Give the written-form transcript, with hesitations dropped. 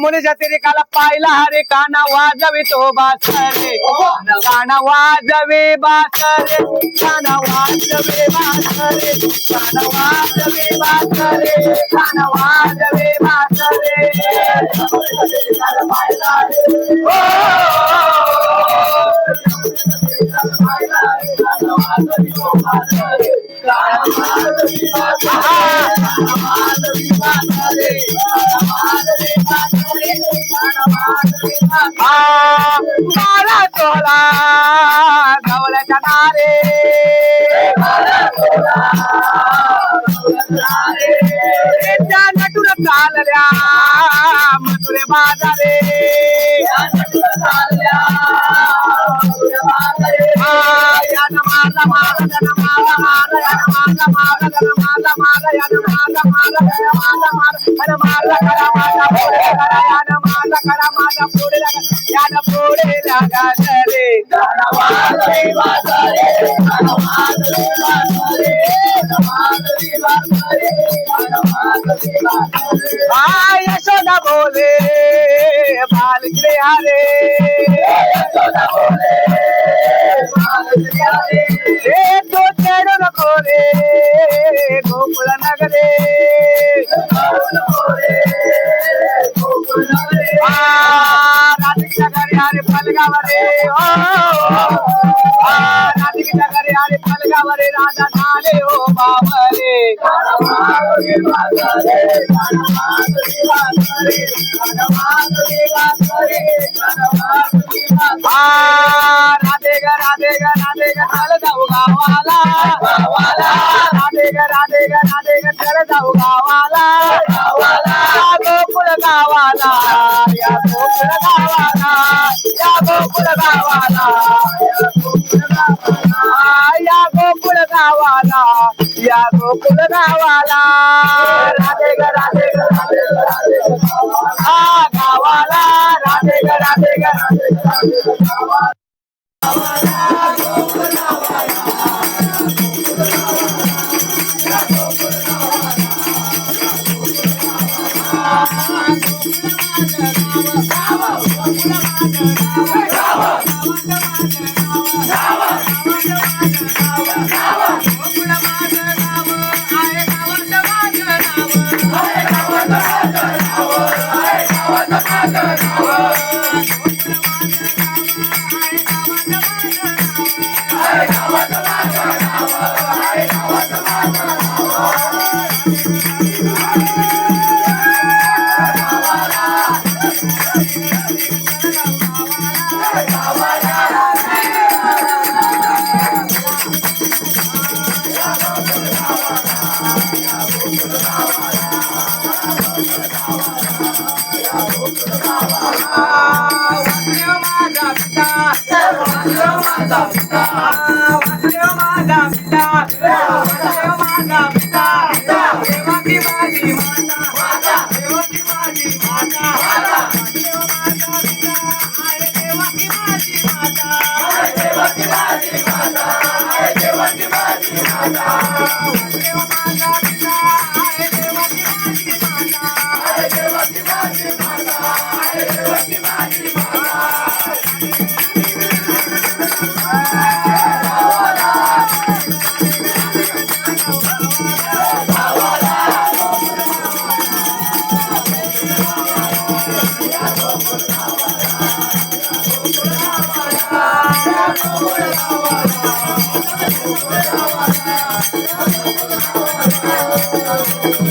मुनीच्या तिरिकाला पाहिला हरे काना वाजवी तो बासरे काना वाजवे बासरे काना वाजवे बासरे काना वाजवे बासरे काना वाजवे बासरे मारा तोला गवळ्याच्या नारे त्या नटून चालल्या मथुरे बाजारे यशोदा बोले बालकृष्ण हरे तो चेडू नको रे गोकुळ नगरे राधिका घरी हरे फलगावरे राधिका घरी हरे फलगावरे राजा झाले हो बाबरे राधे ग चल जाऊ गावाला राधे ग चल जाऊ गावाला गोकुळ गावाला या गोकुळ गावाला या गोकुळ गावाला या गोकुळ गावाला या गोकुळ गावाला राधे ग गावाला राधे ग Thank you.